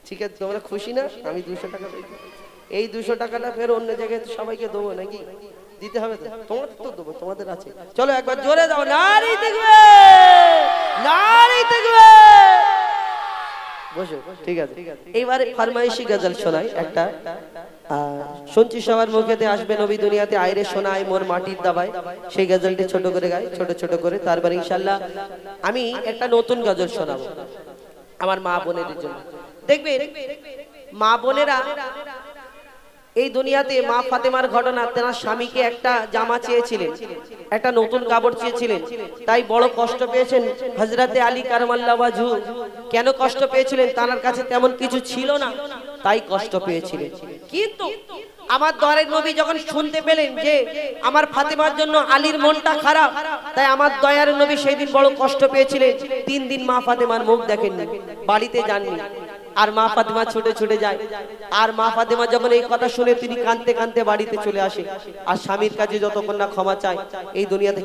ঠিক আছে, তোমরা খুশি না? আমি 200 টাকা পেয়েছি। এই 200 টাকাটা ফের অন্য জায়গায় সবাইকে দেবো নাকি? দিতে হবে তো, তোমার তো দেবো, তোমাদের আছে। চলো একবার জোরে দাও, নারী দেখবে, নারী দেখবে। বসো, ঠিক আছে। এইবারে ফরমাইশি গজল শোনাই একটা। শুনছি সবার মুখেতে আসবে নবী দুনিয়াতে আইরে শোনায় মোর মাটির দাবায়, সেই গজলটি ছোট করে গাই, ছোট ছোট করে। তারপরে ইনশাআল্লাহ আমি একটা নতুন গজল শোনাবো আমার মা বোনেদের জন্য। দেখবে মা বোনেরা এই দুনিয়াতে মা ফাতেমার ঘটনা, তেনার স্বামীকে একটা জামা চেয়েছিলেন, একটা নতুন কাপড় চেয়েছিলেন, তাই বড় কষ্ট পেয়েছেন হযরতে আলী কারামাল্লাহু ওয়াজহু। কেন কষ্ট পেয়েছিলেন? তার কাছে তেমন কিছু ছিল না, তাই কষ্ট পেয়েছিলেন। কিন্তু আমার দয়ার নবী যখন শুনতে পেলেন যে আমার ফাতেমার জন্য আলীর মনটা খারাপ, তাই আমার দয়ার নবী সেই দিন বড় কষ্ট পেয়েছিলেন। 3 দিন মা ফাতেমার মুখ দেখেননি, বাড়িতে যাননি। আর মা ফাতেমা ছুটে ছুটে যায়। আর মা ফাতেমা যখন এই কথা শুনে তিনি কাঁদতে কাঁদতে বাড়িতে চলে আসে। আর স্বামীর কাছে যতক্ষণ না ক্ষমা চায়, এই দুনিয়াতে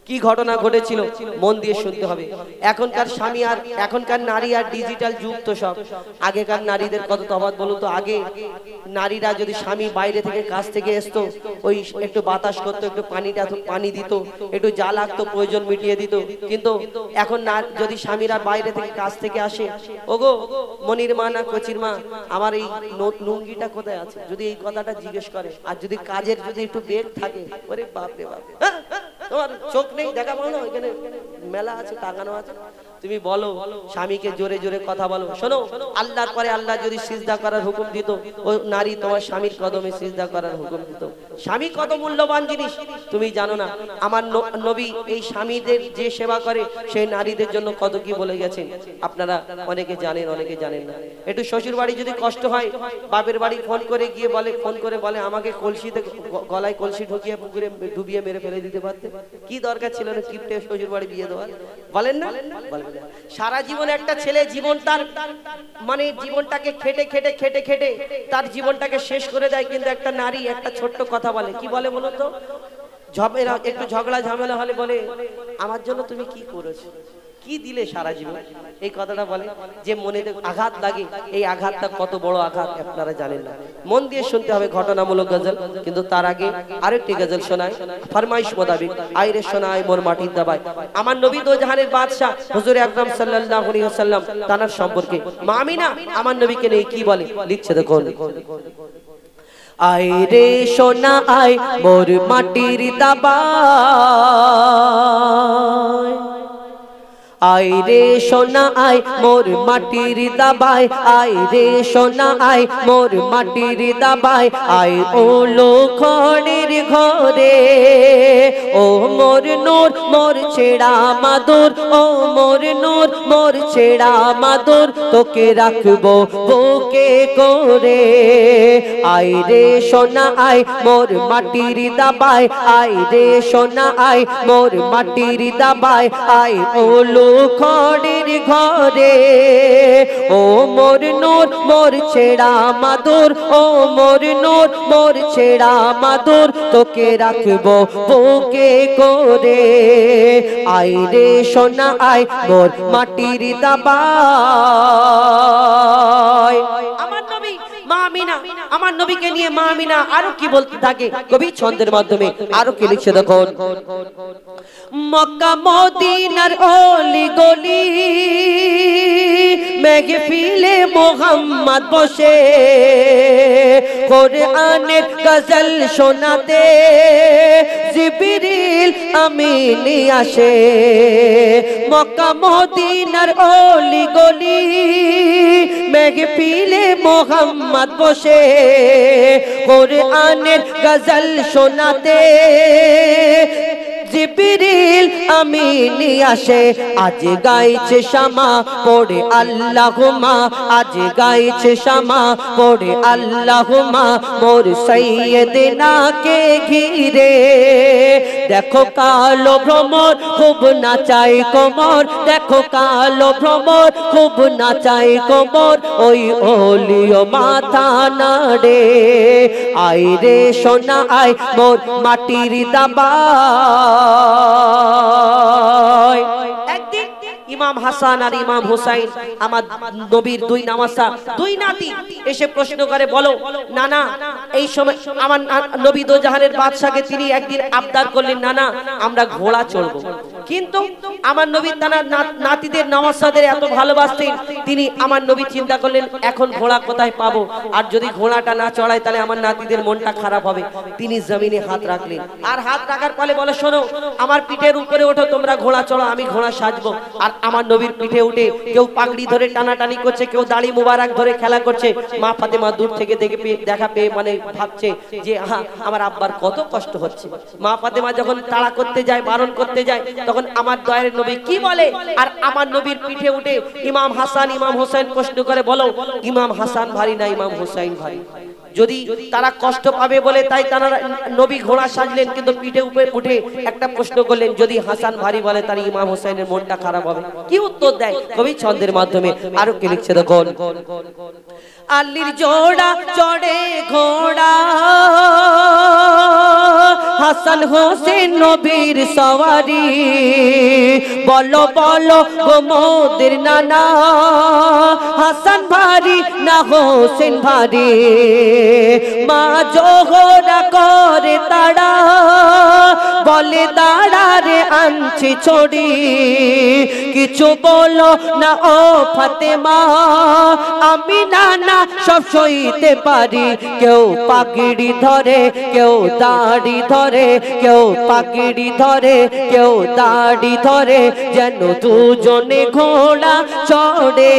কি ঘটনা ঘটেছিল মন দিয়ে শুনতে হবে। এখনকার স্বামী আর এখনকার নারী আর ডিজিটাল যুগ তো সব। আগেকার নারীদের কত তফাৎ বলুন তো। আগে নারীরা যদি স্বামী বাইরে থেকে কাজ থেকে আসতো, ওই একটু বাতাস করতো, একটু পানি দিত, একটু যা লাগতো প্রয়োজন মিটিয়ে দিত। কিন্তু এখন যদি স্বামীরা বাইরে থেকে কাজ থেকে আসে, ওগো মনির মা না কচির মা, আমার এই লুঙ্গিটা কোথায় আছে, যদি এই কথাটা জিজ্ঞেস করে, আর যদি কাজের যদি একটু বেগ থাকে, ওরে বাপ রে বাপ, তোমার চোখ নেই দেখা পাও না, ওইখানে মেলা আছে, টাঙানো আছে। তুমি বলো স্বামীকে জোরে জোরে কথা বলো। শোনো, আল্লাহর পরে আল্লাহ যদি সিজদা করার হুকুম দিত, ও নারী তোমার স্বামীর কদমে সিজদা করার হুকুম দিত। স্বামী কত মূল্যবান জিনিস তুমি জানো না। আমার নবী এই স্বামীদের যে সেবা করে সেই নারীদের জন্য কত কি বলে গেছেন, আপনারা অনেকে জানেন, অনেকে জানেন না। একটু শ্বশুর বাড়ি যদি কষ্ট হয়, বাপের বাড়ি ফোন করে গিয়ে বলে, ফোন করে বলে আমাকে কলসিতে গলায় কলসি ঢুকিয়ে পুকুরে ডুবিয়ে মেরে ফেলে দিতে পারতে, কি দরকার ছিল না কিপটে শ্বশুর বাড়ি বিয়ে দেওয়ার? বলেন না? বলেন না? সারা জীবন একটা ছেলে জীবন তার মানে জীবনটাকে খেটে খেটে খেটে খেটে তার জীবনটাকে শেষ করে দেয়, কিন্তু একটা নারী একটা ছোট্ট কথা বলে, কি বলে বলো তো? একটু ঝগড়া ঝামেলা হলে বলে আমার জন্য তুমি কি করেছো, কি দিলে সারা জীবন, এই কথাটা বলে। যে মনে আঘাত লাগে, এই আঘাতটা কত বড় আঘাত আপনারা জানেন না। মন দিয়ে শুনতে হবে ঘটনামূলক গজল। কিন্তু তার আগে আরেকটি গজল শোনায় ফরমাইশ মোতাবেক, আইরে শোনায় মোর মাটির দাবায়। আমার নবী দো জাহানের বাদশা হুজুর আকরাম সাল্লাল্লাহু আলাইহি ওয়াসাল্লাম তার সম্পর্কে মা আমিনা আমার নবীকে নিয়ে কি বলে, লিখছে দেখুন। আইরে সোনা আয় মোর মাটির দাবায়, আইরে সোনা আয় মোর মাটির দাবায়, আইরে সোনা আয় মোর মাটির দাবায়, আয় ওলো খড়ের ঘরে, ও মোর নূর মোর ছেড়া মাদুর, ও মোর নূর মোর ছেড়া মাদুর, তোকে রাখবো বুকে করে। আইরে সোনা আয় মোর মাটির দাবায়, আইরে সোনা আয় মোর মাটির দাবায়, আয় ওলো খড়ের ঘরে, ও মোর নূর মোর ছেড়া মাদুর, ও মোর নূর মোর ছেড়া মাদুর, তোকে রাখবো বুকে করে। আইরে সোনা আয় মোর মাটির দাবায়। আমার নবী মা আমিনা, আমার নবীকে নিয়ে মা আমিনা আরো কি বলতে থাকে কবি ছন্দের মাধ্যমে, আরো কি লিখছে দেখুন। মক্কা মদিনার অলি গলি মেহফিলে মোহাম্মদ বসে, কোরআনের গজল শোনাতে জিবরিল আমিন আসে। মক্কা মদিনার অলি গলি মেহফিলে মোহাম্মদ বসে, কোরআনের গজল শোনাতে জিবরিল আমিন আসে। আজ গাইছে শামা পড়ে আল্লাহুম্মা, আজ গাইছে শামা পড়ে আল্লাহুম্মা, মোর সাইয়্যিদিনাকে ঘিরে। দেখো কালো ভ্রমর খুব নাচাই কোমর, দেখো কালো ভ্রমর খুব নাচাই কোমর, ওই ওলিও মাথা নাড়ে। আইরে সোনা আয় মোর মাটির দাবায়। একদিন ইমাম হাসান আর ইমাম হুসাইন আমার নবীর দুই নামাসা দুই নাতি এসে প্রশ্ন করে বলো নানা এই সময় আমার নবী দো জাহানের বাদশাকে তিনি একদিন আবদার করলেন নানা আমরা ঘোড়া চড়বো কিন্তু আমার নবী তার নাতিদের নওয়াসাদের এত ভালোবাসতেন তিনি আমার নবী চিন্তা করলেন এখন ঘোড়া কোথায় পাবো আর যদি ঘোড়াটা না চড়াই তাহলে আমার নাতিদের মনটা খারাপ হবে তিনি জমিনে হাত রাখলেন আর হাত রাখার ফলে বলে শোনো আমার পিঠের উপরে ওঠো তোমরা ঘোড়া চড়ো আমি ঘোড়া সাজবো আর আমার নবীর পিঠে উঠে কেউ পাগড়ি ধরে টানাটানি করছে কেউ দাড়ি মুবারক ধরে খেলা করছে মা ফাতেমা দূর থেকে দেখা পেয়ে মানে ভাবছে যে আমার আব্বার কত কষ্ট হচ্ছে মা ফাতেমা যখন তাড়া করতে যায় বারণ করতে যায় তখন আমার দয়ার নবী কি বলে আর আমার নবীর পিঠে উঠে ইমাম হাসান ইমাম হোসেন প্রশ্ন করে বলো ইমাম হাসান ভারী না ইমাম হোসেন ভারী যদি তারা কষ্ট পাবে বলে তাই তারা নবী ঘোড়া সাজলেন কিন্তু পিঠে উপরে উঠে একটা প্রশ্ন করলেন যদি হাসান ভারী বলে তার ইমাম হোসেনের মনটা খারাপ হবে কি উত্তর দেয় কবি ছন্দের মাধ্যমে আরো কি লিখছে দেখুন আলীর জোড়া চড়ে ঘোড়া হাসান হোসেন নবীর সওয়ারি বলো বলো গো মোদের নানা হাসান ভারী না হোসেন ভারী মা জোহরা করে তাড়া বলে দাঁড়া রে আনছি ছড়ি কিছু বলো না ও ফাতেমা আমি নানা সব সইতে পারি কেউ পাগড়ি ধরে কেউ দাড়ি ধরে কেউ পাগড়ি ধরে কেউ দাড়ি ধরে যেন দুজনে ঘোড়া চড়ে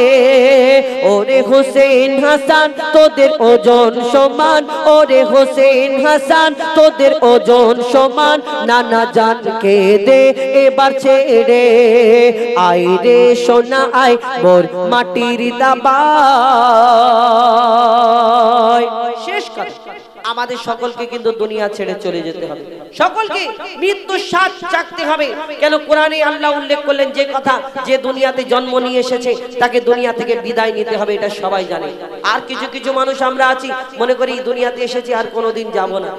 ওরে হোসেন হাসান তোদের ওজন সমান ওরে হোসেন হাসান তোদের ওজন সমান নানা জানকে দে এবার ছেড়ে আয় রে সোনা আয় মোর মাটির দাবায় শেষ কথা আমাদের সকলকে কিন্তু দুনিয়া ছেড়ে চলে যেতে হবে সকলকে মৃত্যুর স্বাদ চাখতে হবে কেন কোরআনে আল্লাহ উল্লেখ করলেন যে কথা যে দুনিয়াতে জন্ম নিয়ে এসেছে তাকে দুনিয়া থেকে বিদায় নিতে হবে এটা সবাই জানে আর কিছু কিছু মানুষ আমরা আছি মনে করি দুনিয়াতে এসেছি আর কোনোদিন যাব না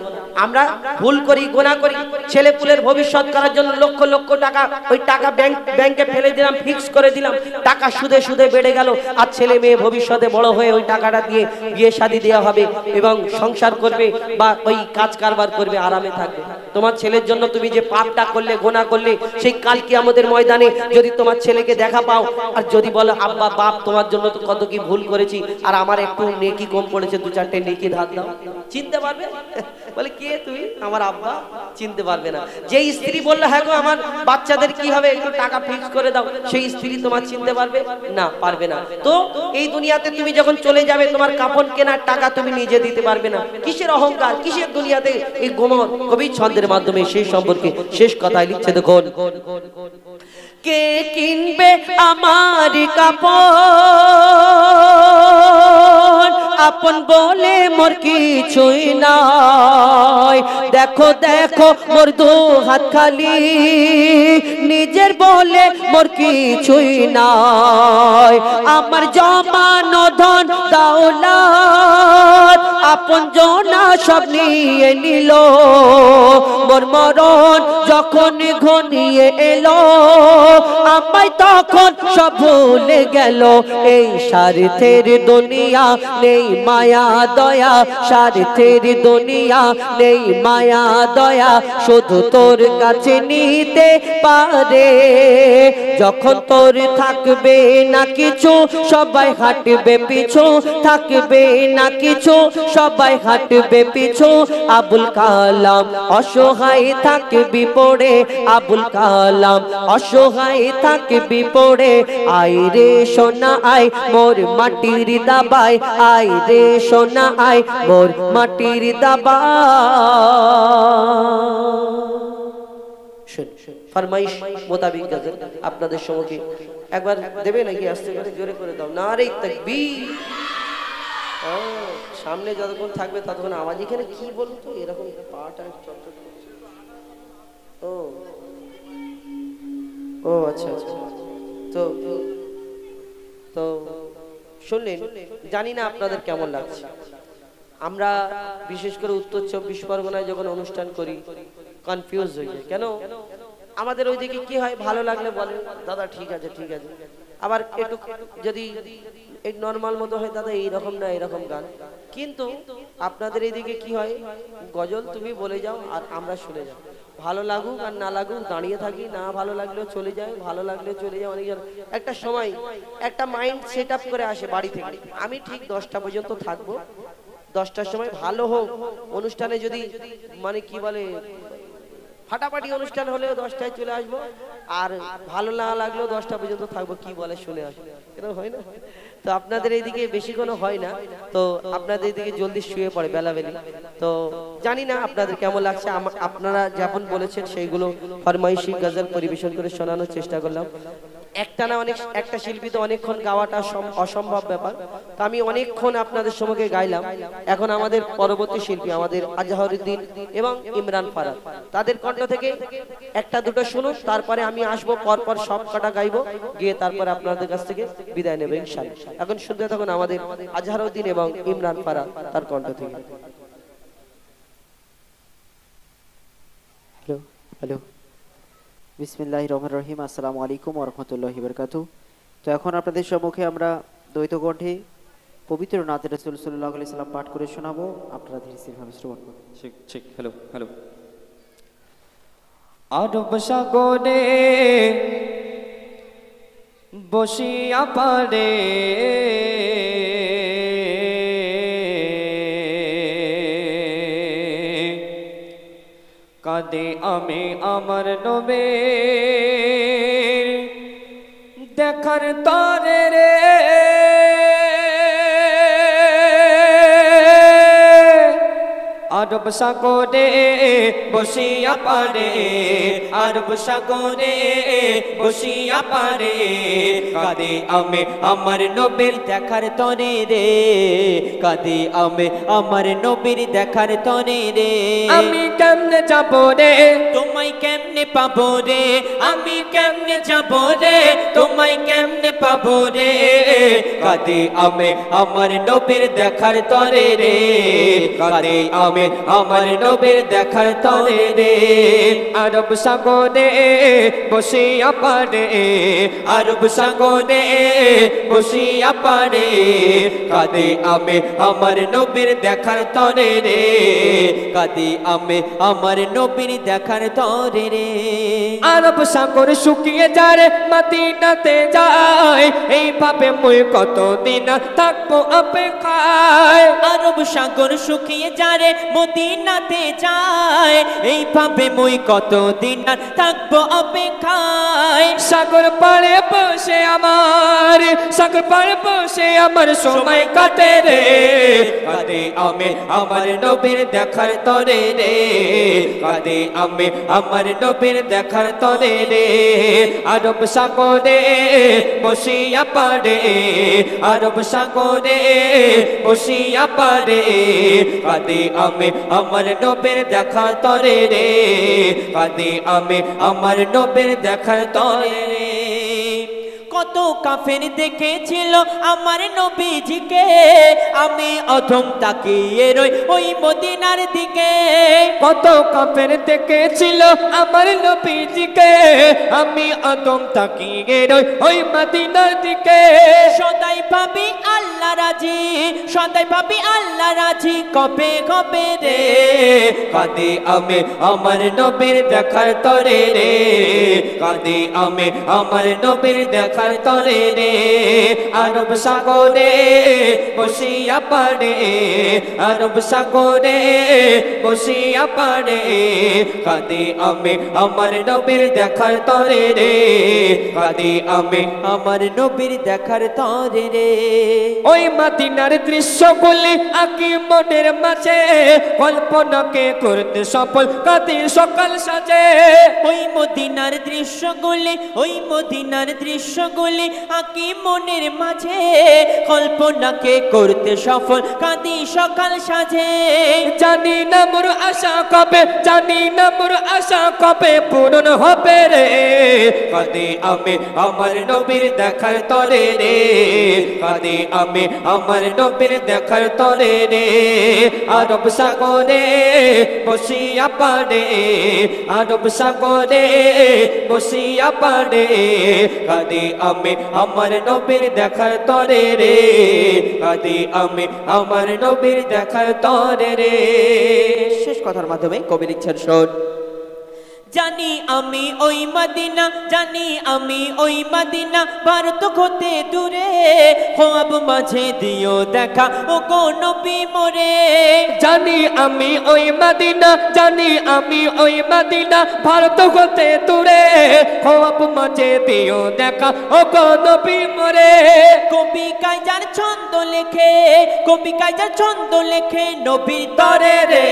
আমরা ভুল করি গুনাহ করি ছেলেপুলের ভবিষ্যৎ করার জন্য লক্ষ লক্ষ টাকা ওই টাকা ব্যাংকে ফেলে দিলাম ফিক্স করে দিলাম টাকা সুদে সুদে বেড়ে গেল আর ছেলে মেয়ে ভবিষ্যতে বড় হয়ে ওই টাকাটা দিয়ে বিয়ে শাদী দেওয়া হবে এবং সংসার করবে বা ওই কাজ কারবার করবে আরামে থাকবে তোমার ছেলের জন্য তুমি যে পাপটা করলে গুনাহ করলে সেই কাল কিয়ামতের ময়দানে যদি তোমার ছেলেকে দেখা পাও আর যদি বলো আব্বা বাপ তোমার জন্য তো কত কি ভুল করেছি আর আমার একটু নেকি কম পড়েছে দু চারটে নেকি ধার দাও চিনতে পারবে বলে কে তুই আমার আব্বা চিনতে পারবে না যে স্ত্রী বললে হ্যাঁ গো আমার বাচ্চাদের কি হবে একটু টাকা ফিক্স করে দাও সেই স্ত্রী তোমার চিনতে পারবে না পারবে না তো এই দুনিয়াতে তুমি যখন চলে যাবে তোমার কাফন কেনার টাকা তুমি নিজে দিতে পারবে না কিসের অহংকার কিসের দুনিয়াতে এই গোমর কবি ছন্দের মাধ্যমে সেই সম্পর্কে শেষ কথায় লিখছে দেখুন কে কিনবে আমার কাপড় আপন বলে মোর কিছুই নাই দেখো দেখো মোর দু হাত খালি নিজের বলে মোর কিছুই নাই আমার জমানো ধন দৌলত আপন জনা সব নিয়ে নিল মোর মরণ যখন ঘনিয়ে এলো আমায় তখন সব ভুলে গেল এই স্বার্থের দুনিয়া নেই মায়া দয়া স্বার্থের দুনিয়া নেই মায়া দয়া শুধু তোর কাছে নিতে পারে যখন তোর থাকবে না কিছু সবাই হাঁটবে পিছু থাকবে না কিছু সবাই হাঁটবে পিছু আবুল কালাম অসহায় থাকবি পড়ে আবুল কালাম অসহায় থাকবি পড়ে আয় রে সোনা আয় মোর মাটির দাবায় আয় রে সোনা আয় মোর মাটির দাবায় ফরমাইশ মোতাবিক গজল আপনাদের সম্মুখে একবার দেবে নাকি আস্তে করে জোরে করে দাও নারে তাকবীর সামনে যতক্ষণ থাকবে ততক্ষণ আওয়াজ এখানে কি বলতো এরকম পাটা চটচট করছে ও ও আচ্ছা আচ্ছা তো তো শুনলেন জানি না আপনাদের কেমন লাগছে আমরা বিশেষ করে উত্তর 24 পরগনায় যখন অনুষ্ঠান করি কনফিউজ হয়ে যায় কেন আমাদের ওইদিকে কি হয়, ভালো লাগলে বলে দাদা ঠিক আছে ঠিক আছে, আবার একটু যদি এই নর্মাল মতো হয় দাদা এইরকম না এরকম গান। কিন্তু আপনাদের এইদিকে কি হয়, গজল তুমি বলে যাও আর আমরা শুনে যাও, ভালো লাগুক আর না লাগুক দাঁড়িয়ে থাকি, না ভালো লাগলেও চলে যায়, ভালো লাগলেও চলে যায়। অনেকজন একটা সময় একটা মাইন্ড সেট আপ করে আসে বাড়ি থেকে, আমি ঠিক 10টা পর্যন্ত থাকবো, 10টার সময় ভালো হোক অনুষ্ঠানে, যদি মানে কি বলে ফাটাফাটি অনুষ্ঠান হলেও 10টায় চলে আসবো, আর ভালো না লাগলেও 10টা পর্যন্ত থাকবো, কি বলে শুনে আসবো, এরকম হয় না? তো আপনাদের এইদিকে বেশি কোনো হয় না, তো আপনাদের এইদিকে জলদি শুয়ে পড়ে বেলাবেলি। তো জানি না আপনাদের কেমন লাগছে, আপনারা যেমন বলেছেন সেইগুলো ফরমাইশি গজল পরিবেশন করে শোনানোর চেষ্টা করলাম। একটানা একটা শিল্পী তো অনেকক্ষণ গাওয়াটা অসম্ভব ব্যাপার, তো আমি অনেকক্ষণ আপনাদের সম্মুখে গাইলাম। এখন আমাদের পরবর্তী শিল্পী আমাদের আজহারউদ্দিন এবং ইমরান ফারাদ, তাদের কণ্ঠ থেকে একটা দুটো শুনুন, তারপরে আমি আসবো পরপর সব কটা গাইবো, গিয়ে তারপরে আপনাদের কাছ থেকে বিদায় নেব ইনশাআল্লাহ। এখন শুনতে থাকুন আমাদের আজহারউদ্দিন এবং ইমরান ফারাদ তার কণ্ঠ থেকে। হ্যালো হ্যালো, বিসমিল্লাহির রহমানির রহিম, আসসালামু আলাইকুম ওয়া রাহমাতুল্লাহি ওয়া বারাকাতুহু। তো এখন আপনাদের সম্মুখে আমরা দ্বৈত কণ্ঠে পবিত্র নাতে রাসূল সাল্লাল্লাহু আলাইহি সাল্লাম পাঠ করে শোনাবো, আপনারা ধীরে ধীরে ভাবে শ্রবণ করুন। ঠিক ঠিক, হ্যালো হ্যালো। আরব সাগরে বসিয়া পারে কাঁদে আমি আমার নবীর দেখার তরে রে, আরব সাগরে বসিয়া পারে, আরব সাগরে বসিয়া পারে কাঁদে আমি আমার নবীর দেখার তরে রে, কাঁদে আমি আমার নবীর দেখার তরে রে। আমি কেমনে যাব রে তোমায় কেমনে পাবো রে, আমি কেমনে যাব রে তোমায় কেমনে পাবো রে, কাঁদে আমি আমার নবীর দেখার তরে রে, কাঁদে আমি আমার নবীর দেখার তরে রে। আরব সাগরে বসিয়া পারে, আরব সাগরে বসিয়া পারে কাঁদে আমি আমার নবীর দেখার তরে রে, কাঁদে আমি আমার নবীর দেখার তরে রে। আরব সাগর শুকিয়ে যায় মদিনাতে যায়, এইভাবে মুই কতদিন থাকবো অপেক্ষায়। আরব সাগর শুকিয়ে যায় মদিনাতে যায়, এইভাবে মুই কতদিন থাকবো অপেক্ষায়। সাগর পাড়ে বসে আমার, সাগর পাড়ে বসে আমার সময় কাটে রে, কাঁদে আমি আমার নবীর দেখার তরে রে, কাঁদে আমি আমার নবীর দেখার তরে রে। আরব সাগরে বসিয়া পারে, আরব সাগরে বসিয়া পারে কাঁদে আমি আমার নবীর দেখার তরে রে, কাঁদে আমি আমার নবীর দেখার তরে রে। কত কাফের দেখেছিল আমার নবীজিকে, আমি অধম তাকিয়ে রই ওই মদিনার দিকে। কত কাফের দেখেছিল আমার নবীজিকে, আমি অধম তাকিয়ে রই ওই মদিনার দিকে। সদাই ভাবি আল্লাহ রাজি, সদাই ভাবি আল্লাহ রাজি কবে কবে রে, কাঁদে আমি আমার নবীর দেখার তরে রে, কাঁদে আমি আমার নবীর দেখার তরে রে। আরব সাগরে বসিয়া পারে, আরব সাগরে বসিয়া পারে কাঁদে আমি আমার নবীর দেখার তরে রে, কাঁদে আমি আমার নবীর দেখার তরে রে। ওই মদিনার দৃশ্যগুলি আঁকি মনের মাঝে, কল্পনাকে করতে সফল কাঁদে সকাল সাজে। ওই মদিনার দৃশ্যগুলি, ওই মদিনার দৃশ্যগুলি আঁকি মনের মাঝে, কল্পনাকে করতে সফল কাঁদি সকাল সাজে। জানি না মোর আশা কবে, জানি না মোর আশা কবে পূরণ হবে রে, কাঁদে আমি আমার নবীর দেখার তরে রে, কাঁদি আমি আমার নবীর দেখার তরে রে আরব সাগরে বসিয়া পারে আরব সাগরে বসিয়া পারে কাঁদি আমি আমার নবীর দেখার তরে রে কাঁদি আমি আমার নবীর দেখার তরে রে। শেষ কথার মাধ্যমে কবির ইচ্ছার শোন। জানি আমি ওই মদিনা জানি আমি ওই মদিনা ভারত হতে দূরে খোয়াব মাঝে দিও দেখা ও গো নবী মোরে জানি আমি ওই মদিনা জানি আমি ওই মদিনা ভারত হতে দূরে খোয়াব মাঝে দিও দেখা ও গো নবী মোরে কবি কাইজার ছন্দ লেখে কবি কাইজার ছন্দ লেখে নবী তরে রে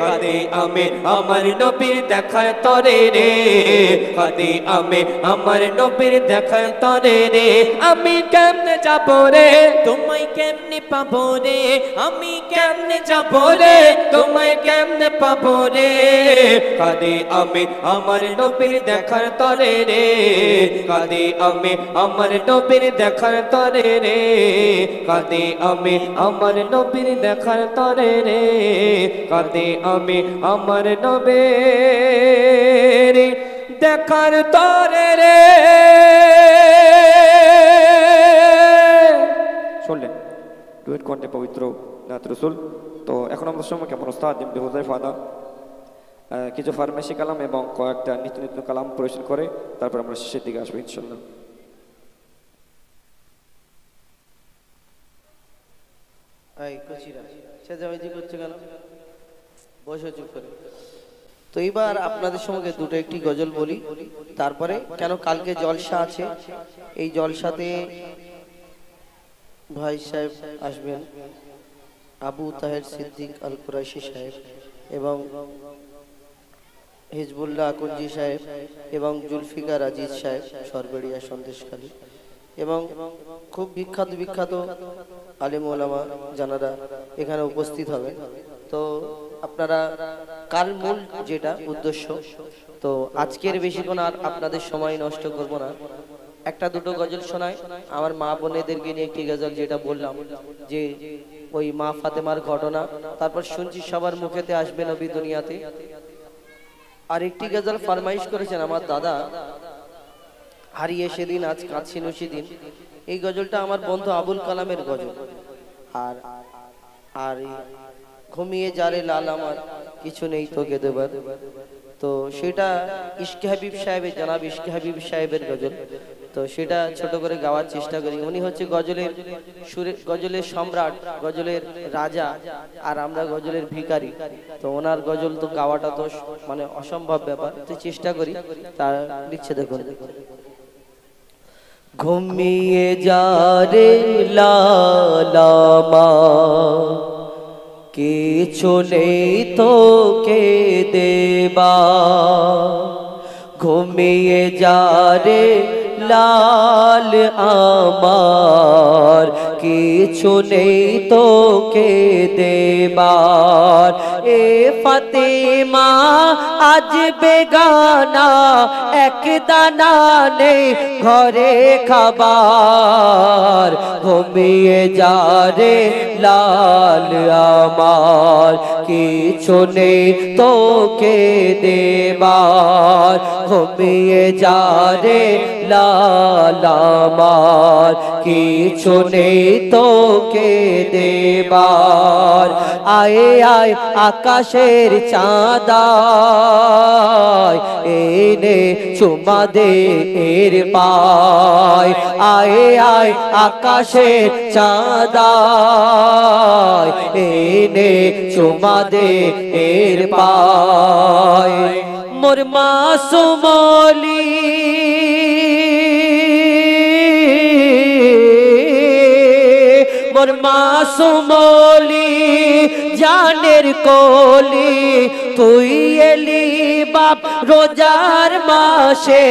কাঁদি আমি আমার নবীর দেখা তরে রে কাঁদি আমি আমার নবীর দেখা তরে রে আমি কেমনে যাব রে তোমায় কেমনে পাবো রে আমি কেমনে যাব রে তোমায় কেমনে পাবো রে কাঁদি আমি আমার নবীর দেখার তরে রে কাঁদি আমি আমার নবীর দেখার তরে রে কাঁদি আমি আমার নবীর দেখার তরে রে কাঁদি আমি আমার নবীর দেখার তরে রে। শুনলেন ডুয়েট কণ্ঠে পবিত্র নাত রাসূল। তো এখন আমরা সময় কেমন ওস্তাদ ইবনে হুযায়ফা কিছু ফার্মেসি কালাম এবং কয়েকটা নিত্য নিত্য কালাম পরিবেশন করে তারপর আমরা শেষের দিকে আসবো ইনশাআল্লাহ। এই কচিরা চেঁচামেচি করছে কেন? বসে চুপ করে। তো এইবার আপনাদের সঙ্গে দুটো একটি গজল বলি, তারপরে কেন কালকে জলসা আছে, এই জলসাতে ভাই সাহেব আসবেন, আবু তাহের সিদ্দিক আল কুরাইশি সাহেব এবং হিজবুল্লাহ আকঞ্জি সাহেব এবং জুলফিকার আজিজ সাহেব সরবেড়িয়া সন্দেশখালী এবং খুব বিখ্যাত বিখ্যাত আলেম ওলামা জানারা এখানে উপস্থিত হবে। তো আপনারা কাল মূল যেটা উদ্দেশ্য, তো আজকের বেশিক্ষণ আর আপনাদের সময় নষ্ট করব না, একটা দুটো গজল শোনায় আমার মা বোনেদেরকে নিয়ে একটি গজল যেটা বললাম যে ওই মা ফাতেমার ঘটনা, তারপর শুনছি সবার মুখেতে আসবে নবী দুনিয়াতে। আর একটি গজল ফরমাইশ করেছেন আমার দাদা, হারিয়ে সেদিন আজ কাঁদছি নসিদিন, এই গজলটা আমার বন্ধু আবুল কালামের গজল। আর আর ঘুমিয়ে যারে লাল আমার কিছু নেই তোকে দেবার, তো সেটা ইশকে হাবিব সাহেবের, জনাব ইশকে হাবিব সাহেবের গজল। তো সেটা ছোট করে গাওয়ার চেষ্টা করি। উনি হচ্ছে গজলের সুরে, গজলের সম্রাট, গজলের রাজা, আর আমরা গজলের ভিখারি। তো ওনার গজল তো গাওয়াটা তো মানে অসম্ভব ব্যাপার, তো চেষ্টা করি। তার লিখছে দেখুন, ঘুমিয়ে যারে লালামা কিছু নেই তোকে দেবা, ঘুমিয়ে যারে লাল আমার কিছু নেই তোকে দেবার। এ ফাতেমা আজ বেগানা এক দানা নেই ঘরে খাবার, ঘুমিয়ে যারে লাল আমার কিছু নেই তোকে দেবার, ঘুমিয়ে যারে লাল আমার কিছু নেই তোকে দেবার। আয়ে আয় আকাশের চাঁদা এনে চুমা দে এর পায়, আয়ে আয় আকাশের চাঁদা এনে চুমা দে এর পায়। মোর মাসুমলি মোর মাসুমলি জানের কোলি, তুই এলি বাপ রোজার মাসে,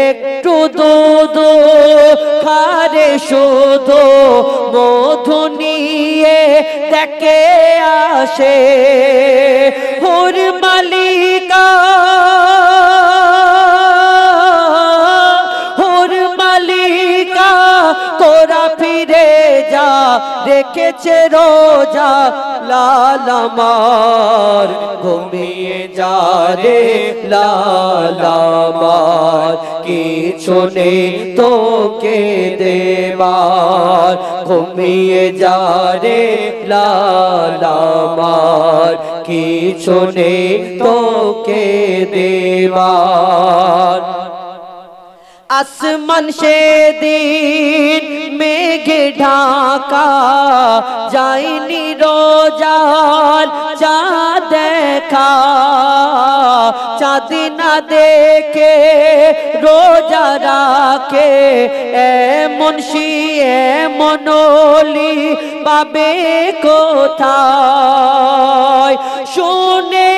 একটু দুধ খারে শুধু মধু নিয়ে দেখে আসে। হুর মালিকা হুর মালিকা রেখেছে রোজা লাল আমার ঘুমিয়ে যা রে লাল আমার কিছু নেই তোকে দেবার ঘুমিয়ে যা রে লাল আমার কিছু নেই তোকে দেবার আসমান সেদিন মেঘে ঢাকা যায়নি রোজার চাঁদ দেখা চাঁদ না দেখে রোজা রাখে এমন এমন ওলি পাবে কোথায় শুনে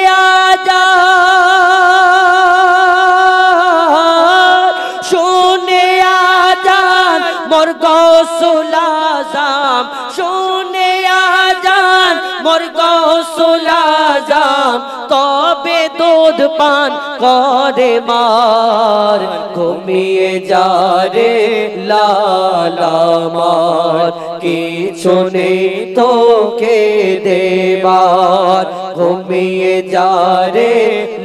আজান মোর গৌসুল আজম শুনে আজান মোর গৌসুল আজম তবে দুধ পান করে মার ঘুমিয়ে যা রে লাল আমার কিছু নেই তোকে দেবার ঘুমিয়ে যা রে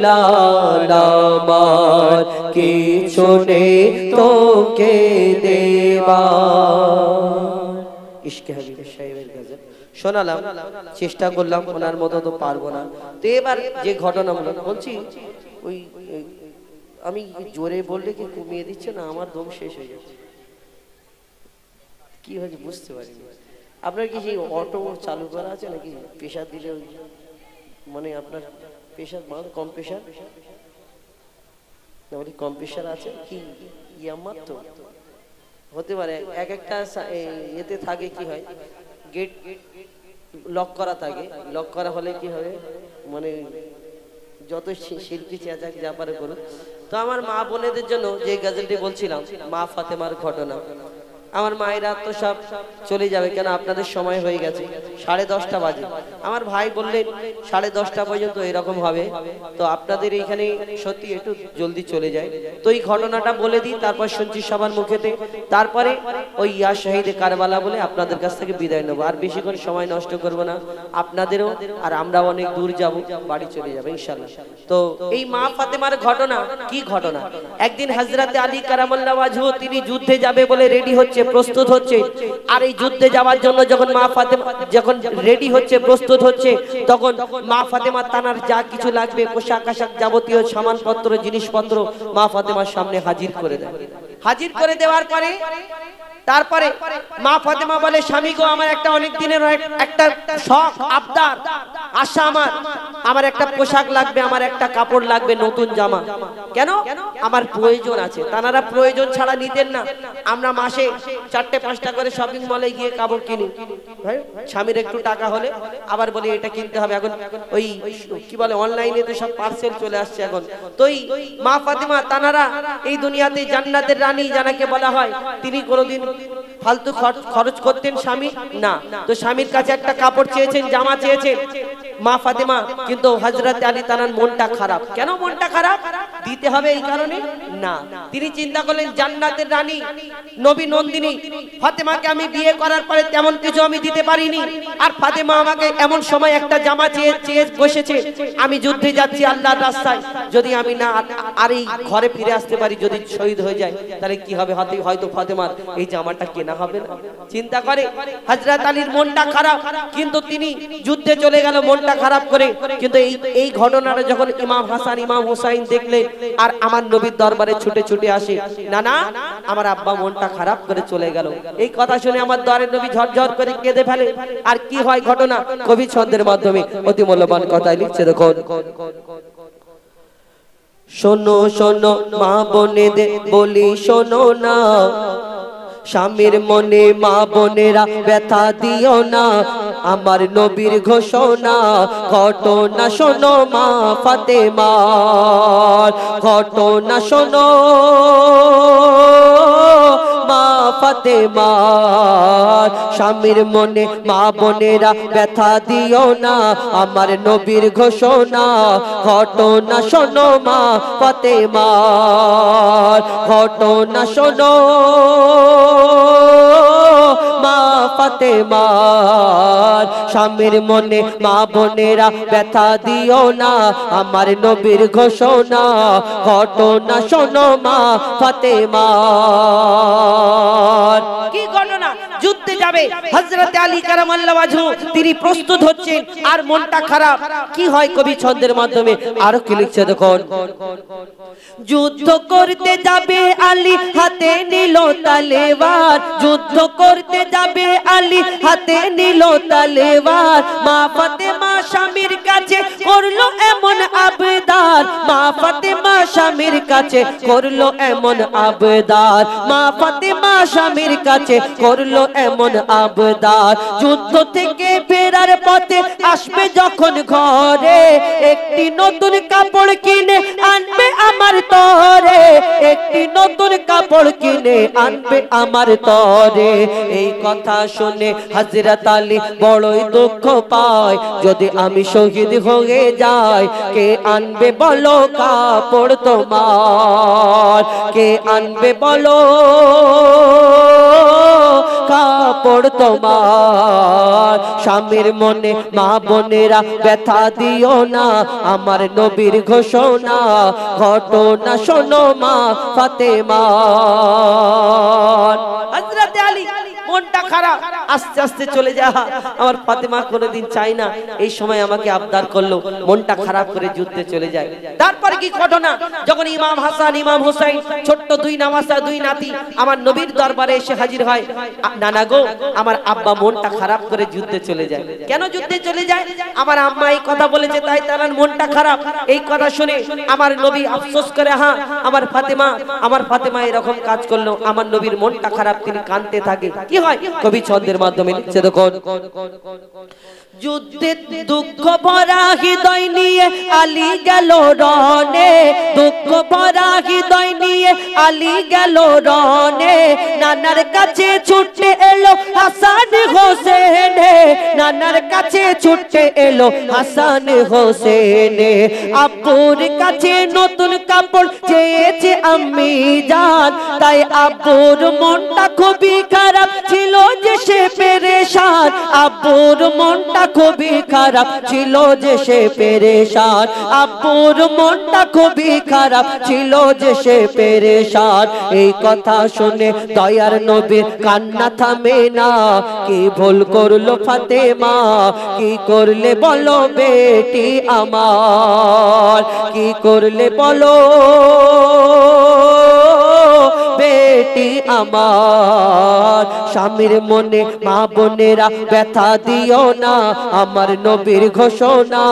লাল আমার কিছু নেই তোকে দেবার ইশকে হাবিব সাহেবের গজল শোনালাম, চেষ্টা করলাম, ওনার মতো তো পারবো না। তো এবার যে ঘটনাগুলো বলছি, ওই আমি জোরে বললে কি কমিয়ে দিচ্ছে না, আমার দম শেষ হয়ে যাচ্ছে, কি হয়েছে বুঝতে পারিনি। আপনার কি সেই অটো চালু করা আছে নাকি? প্রেশার দিলে ওই মানে আপনার প্রেশার কম প্রেশার না, বলি কম প্রেশার আছে কি? আমার তো হতে পারে, এক একটা এতে থাকে কি হয়, গেট লক করা থাকে, লক করা হলে কি হবে মানে যত শিল্পী চেঁচাক যা পারে করুক। তো আমার মা বোনেদের জন্য যে গজলটি বলছিলাম, মা ফাতেমার ঘটনা, আমার মায়েরা তো সব চলে যাবে, কেন আপনাদের সময় হয়ে গেছে, 10:30 বাজে। আমার ভাই বললেন 10:30 পর্যন্ত এরকম হবে, তো আপনাদের এইখানে সত্যি একটু জলদি চলে যায়। তো এই ঘটনাটা বলে দিই, তারপর শুনছি সবার মুখেতে, তারপরে ওই ইয়া শহীদে কারবালা বলে আপনাদের কাছ থেকে বিদায় নেবো। আর বেশিক্ষণ সময় নষ্ট করব না, আপনাদেরও আর আমরাও অনেক দূর যাব, বাড়ি চলে যাবো ইনশাআল্লাহ। তো এই মা ফাতেমার ঘটনা, কি ঘটনা, একদিন হযরতে আলী কারামাল্লাহু ওয়াজহু তিনি যুদ্ধে যাবে বলে রেডি হচ্ছে, প্রস্তুত হচ্ছে। আর এই যুদ্ধে যাওয়ার জন্য যখন মা ফাতেমা যখন রেডি হচ্ছে, প্রস্তুত হচ্ছে, তখন মা ফাতেমা তানার যা কিছু লাগবে, পোশাক আশাক যাবতীয় সামানপত্র জিনিসপত্র মা ফাতেমার সামনে হাজির করে দেয়। হাজির করে দেওয়ার পরে তারপরে মা ফাতেমা বলে, স্বামী গো, আমার একটা অনেক দিনের একটা শখ আবদার আশা, আমার একটা পোশাক লাগবে, আমার একটা কাপড় লাগবে, নতুন জামা, কেন আমার প্রয়োজন আছে। তানারা প্রয়োজন ছাড়া নিতেন না। আমরা মাসে 4-5টা করে শপিং মলে গিয়ে কাপড় কিনি, স্বামীর একটু টাকা হলে আবার বলি এটা কিনতে হবে। এখন ওই কি বলে অনলাইনে তো সব পার্সেল চলে আসছে এখন। তো মা ফাতেমা তানারা এই দুনিয়াতে জান্নাতের রানী যাকে বলা হয়, তিনি কোনোদিন ফালতু খরচ করতেন স্বামী না। তো স্বামীর কাছে একটা কাপড় চেয়েছেন, জামা চেয়েছেন মা ফাতেমা, কিন্তু হযরত আলী তানার মনটা খারাপ। কেন মনটা খারাপ? দিতে হবে এই কারণে না, তিনি চিন্তা করলেন জান্নাতের রানী নবী নন্দিনী ফাতেমাকে আমি বিয়ে করার পরে তেমন কিছু আমি দিতে পারিনি, আর ফাতেমা আমাকে এমন সময় একটা জামা চেয়ে বসেছে, আমি যুদ্ধে যাচ্ছি আল্লাহর রাস্তায়, যদি আমি না আর এই ঘরে ফিরে আসতে পারি, যদি শহীদ হয়ে যায়, তাহলে কি হবে, হয়তো ফাতেমার এই জামাটা কেনা হবে না। চিন্তা করে হযরত আলীর মনটা খারাপ, কিন্তু তিনি যুদ্ধে চলে গেল মনটা খারাপ করে। কিন্তু এই ঘটনাটা যখন ইমাম হাসান ইমাম হুসাইন দেখলেন, আর আমার নবীর দরবারে ছুটে ছুটে আসে, না না আমার আব্বা মনটা খারাপ করে চলে গেল। এই কথা শুনে আমার দয়ার নবী ঝরঝর করে কেঁদে ফেলে। আর কি হয় ঘটনা, কবি ছন্দের মাধ্যমে অতি মূল্যবান কথা লিখছে, দেখুন। শোনো শোনো মা বোনেদের বলি, শোনো না, স্বামীর মনে মা বোনেরা ব্যথা দিও না, আমার নবীর ঘোষণা ঘটনা শোনো মা ফাতেমার, ঘটনা শোনো মা ফাতেমার, স্বামীর মনে মা বোনেরা ব্যথা দিও না, আমার নবীর ঘোষণা ঘটনা শোনো মা ফাতেমার, ঘটনা শোনো মা ফাতেমার স্বামীর মনে মা বোনেরা ব্যথা দিও না আমার নবীর ঘোষণা ঘটনা শোনো মা ফাতেমার কি ঘটনা যুদ্ধে যাবে হযরত আলী কারামাল্লাহু ওয়াজহু তিনি প্রস্তুত হচ্ছেন আর মনটা খারাপ কি হয় কবি ছন্দের মাধ্যমে আরো কি লিখছে দেখুন যুদ্ধ করতে যাবে আলী হাতে নিল তলোয়ার যুদ্ধ করতে যাবে আলী হাতে নিল তলোয়ার মা ফাতেমা স্বামীর কাছে করলো এমন আবদার মা ফাতেমা স্বামীর কাছে করলো এমন আবদার মা ফাতেমা স্বামীর কাছে করলো এমন আবদার যুদ্ধ থেকে ফেরার পথে আসবে যখন ঘরে একটি নতুন কাপড় কিনে আনবে আমার তরে একটি নতুন কাপড় কিনে আনবে আমার তরে এই কথা শুনে হযরত আলী বড়ই দুঃখ পায় যদি আমি শহীদ হয়ে যাই কে আনবে বলো কাপড় তোমার কে আনবে বলো কাপড় তোমার স্বামীর মনে মা বোনেরা ব্যথা দিও না আমার নবীর ঘোষণা ঘটনা শোনো মা ফাতেমার হযরত আলী মনটা খারাপ আস্তে আস্তে চলে যা আমার ফাতেমা কোনোদিন চায় না এই সময় আমাকে আবদার করলো মনটা খারাপ করে যুদ্ধে চলে যায় তারপরে কি ঘটনা যখন ইমাম হাসান ইমাম হুসাইন ছোট্ট দুই নামাজা দুই নাতি আমার নবীর দরবারে এসে হাজির হয় নানা গো আমার আব্বা মনটা খারাপ করে যুদ্ধে চলে যায় কেন যুদ্ধে চলে যায় আমার আম্মা এই কথা বলেছে তাই তার মনটা খারাপ এই কথা শুনে আমার নবী আফসোস করে হ্যাঁ আমার ফাতেমা এরকম কাজ করলো আমার নবীর মনটা খারাপ তিনি কাঁদতে থাকে কি হয় কবি ছন্দের মাধ্যমে লিখছে দেখুন যুদ্ধে দুঃখ ভরা হৃদয় নিয়ে আলী গেল রণে দুঃখ ভরা হৃদয় নিয়ে আলী গেল রণে নানার কাছে ছুটে এলো হাসান হোসেন নানার কাছে ছুটে এলো হাসান হোসেন আব্বুর কাছে নতুন কাপড় চেয়েছে আম্মি জান তাই আব্বুর মনটা খুবই খারাপ ছিল যে সে পেরেশান আব্বুর মনটা খুবই খারাপ ছিল যে সে পেরেশান আব্বুর মনটা খুবই খারাপ ছিল যে সে পেরেশান এই কথা শুনে দয়ার নবীর কান্না থামে না কি ভুল করলো ফাতেমা কি করলে বলো বেটি আমার কি করলে বলো বেটি আমার স্বামীর মনে মা বোনেরা ব্যথা দিও না আমার নবীর ঘোষণা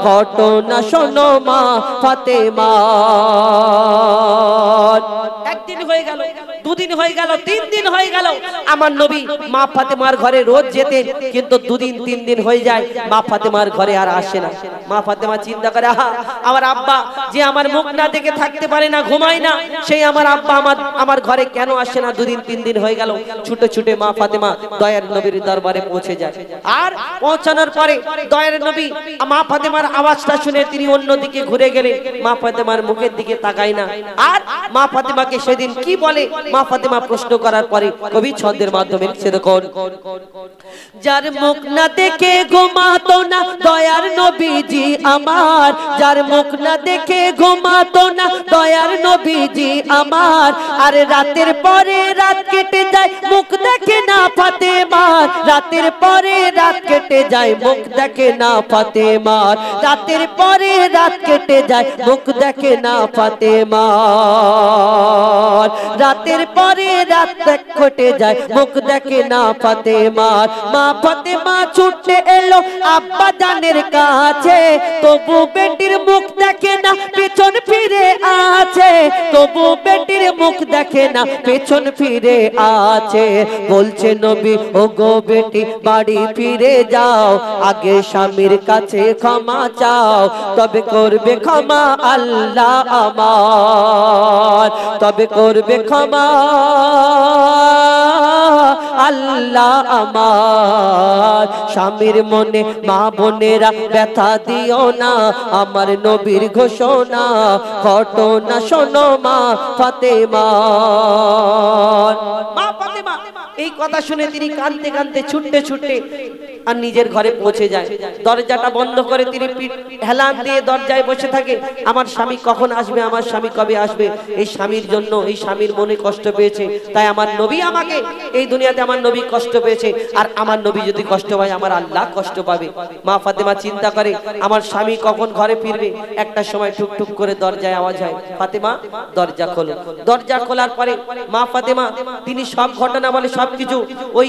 ঘটনা শোনো মা ফাতেমার একদিন হয়ে গেল দুদিন হয়ে গেল তিন দিন হয়ে গেল আমার নবী মা ফাতেমার ঘরে রোজ যেতেন কিন্তু দুদিন তিন দিন হয়ে যায় মা ফাতেমার ঘরে আর আসে না মা ফাতেমা চিন্তা করে আহা আমার আব্বা যে আমার মুখ না দেখে থাকতে পারে না ঘুমায় না সেই আমার আব্বা আমার ঘরে কেন আসে না দুদিন তিন দিন হয়ে গেল ছুটে ছুটে মা ফাতেমা দয়ার নবীর দরবারে পৌঁছে যায় আর পৌঁছানোর পরে দয়ার নবী মা ফাতেমার আওয়াজটা শুনে তিনি অন্যদিকে ঘুরে গেলেন মা ফাতেমার মুখের দিকে তাকায় না আর মা ফাতেমাকে সেদিন কি বলে মা ফাতেমা প্রশ্ন করার পরে কবি ছন্দের মাধ্যমে লিখছে দেখুন যার মুখ না দেখে ঘুমাতো না দয়ার নবীজি আমার যার মুখ না দেখে ঘুমাতো না দয়ার নবীজি আমার আর রাতের পরে রাত কেটে যায় মুখ দেখে না ফাতেমার রাতের পরে রাত কেটে যায় মুখ দেখে না ফাতেমার রাতের পরে রাত কেটে যায় মুখ দেখে না ফাতেমার রাতের পরে রাত কেটে যায় মুখ দেখে না ফাতেমার মা ফাতেমা ছুটে এলো আব্বা জানের কাছে তবু বেটির মুখ দেখে না পেছন ফিরে আছে তবু বেটির মুখ দেখে না পেছন ফিরে আছে বলছে নবী ও গো বেটি বাড়ি ফিরে যাও আগে স্বামীর কাছে ক্ষমা চাও তবে করবে ক্ষমা আল্লাহ আমার তবে করবে ক্ষমা আল্লাহ আল্লাহ আমার স্বামীর মনে মা বোনেরা ব্যথা দিও না আমার নবীর ঘোষণা ঘটনা শোনো মা ফাতেমার মা ফাতেমা এই কথা শুনে তিনি কাঁদতে কাঁদতে ছুটতে ছুটতে আর নিজের ঘরে পৌঁছে যায় দরজাটা বন্ধ করে তিনি হেলান দিয়ে দরজায় বসে থাকে আমার স্বামী কখন আসবে আমার স্বামী কবে আসবে এই স্বামীর জন্য এই স্বামীর মনে কষ্ট পেয়েছে তাই আমার নবী আমাকে এই দুনিয়াতে আমার নবী কষ্ট পেয়েছে আর আমার নবী যদি কষ্ট পায় আমার আল্লাহ কষ্ট পাবে মা ফাতেমা চিন্তা করে আমার স্বামী কখন ঘরে ফিরবে একটা সময় টুক টুক করে দরজায় আওয়াজ হয় ফাতেমা দরজা খোলো দরজা খোলার পরে মা ফাতেমা তিনি সব ঘটনা বলে সবকিছু ওই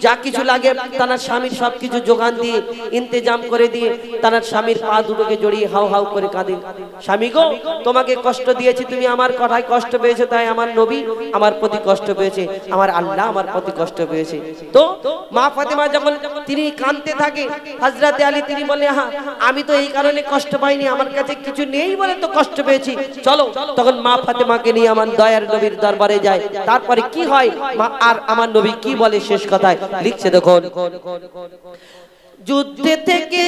যা কিছু লাগে তার স্বামীর সবকিছু যোগান দিয়ে ইন্তেজাম করে দিয়ে তার স্বামীর পা দুটোকে জড়িয়ে হাউ হাউ করে কাঁদে স্বামী গো তোমাকে কষ্ট দিয়েছি তুমি আমার কথায় কষ্ট পেয়েছো তাই আমার নবী আমার প্রতি কষ্ট পেয়েছে আমার আল্লাহ আমার প্রতি কষ্ট পেয়েছে তো মা ফাতেমা যখন তিনি কাঁদতে থাকে হযরতে আলী তিনি বলে হ্যাঁ আমি তো এই কারণে কষ্ট পাইনি আমার কাছে কিছু নেই বলে তো কষ্ট পেয়েছি চলো তখন মা ফাতেমাকে নিয়ে আমার দয়ার নবীর দরবারে যায় তারপরে কি হয় আর আমার নবী কি বলে শেষ কথায় লিখছে দেখুন যুদ্ধে থেকে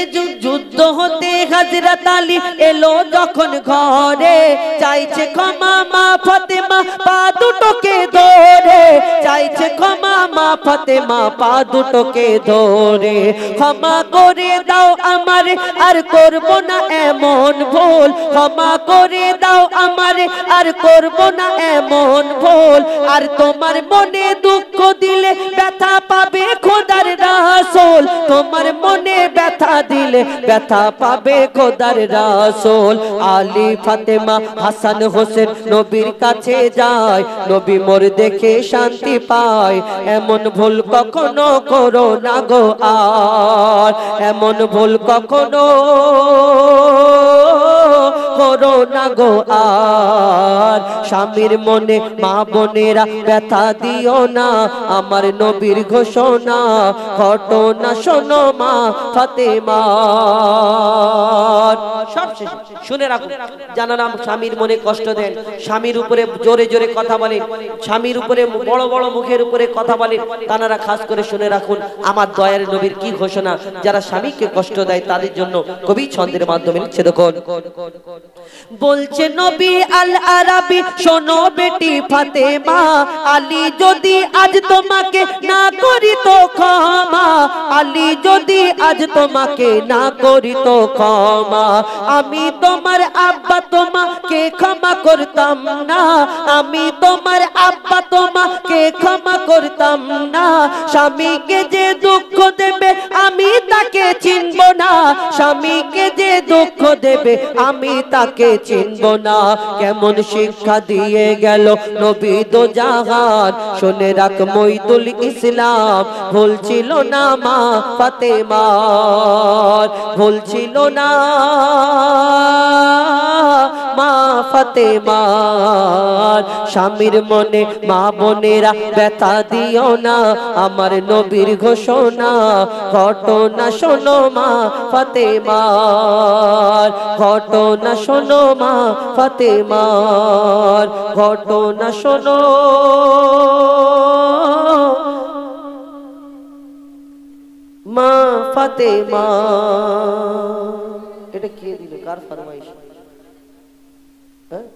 যুদ্ধ হতে হযরত আলী এলো যখন ঘরে চাইছে ক্ষমা মা ফাতেমা পা দুটোকে ধরে চাইছে ক্ষমা মা ফাতেমা পা দুটোকে ধরে ক্ষমা করে দাও আমারে আর করব না এমন ভুল ক্ষমা করে দাও আমারে আর করব না এমন ভুল আর তোমার মনে দুঃখ দিলে ব্যথা পাবে খোদার রাসূল তোমার মনে ব্যথা দিলে ব্যথা পাবে খোদার রাসূল আলী ফাতেমা হাসান হোসেন নবীর কাছে যায় নবী মোর দেখে শান্তি পায় এমন ভুল কখনো করো না গো আর এমন ভুল কখনো করো না গো আর স্বামীর মনে মা বোনেরা ব্যথা দিও না আমার নবীর ঘোষণা ঘটনা শোনো মা ফাতেমার সব শেষ শুনে রাখুন জানালাম স্বামীর মনে কষ্ট দেন স্বামীর উপরে জোরে জোরে কথা বলেন স্বামীর উপরে বড় বড় মুখের উপরে কথা বলেন তানারা খাস করে শুনে রাখুন আমার দয়ার নবীর কি ঘোষণা যারা স্বামীকে কষ্ট দেয় তাদের জন্য কবি ছন্দের মাধ্যমে লিখছে দেখুন বলছে নবী আল আরাবী শোনো বেটি ফাতেমা আলী যদি আজ তোমাকে না করি তো ক্ষমা আলী যদি আজ তোমাকে না করি তো ক্ষমা আমি তোমার আব্বা তোমাকে ক্ষমা করতাম না আমি তোমার আব্বা তোমাকে ক্ষমা করতাম না স্বামীকে যে দুঃখ দেবে আমি তাকে চিনব না স্বামীকে যে দুঃখ দেবে আমি তাকে চিনব না কেমন শিক্ষা দিয়ে গেল নবী দো জাহান শুনে রাখ মঈদুল ইসলাম ভুল ছিল না মা ফাতেমার ভুল ছিল না মা ফাতেমার স্বামীর মনে মা বোনেরা ব্যথা দিও না আমার নবীর ঘোষণা ঘটনা শোনো মা ফাতেমার ঘটনা শোনো মা ফাতেমার ঘটনা শোনো মা ফাতেমা এটা কে দিল কার ফরমাইশ হ্যাঁ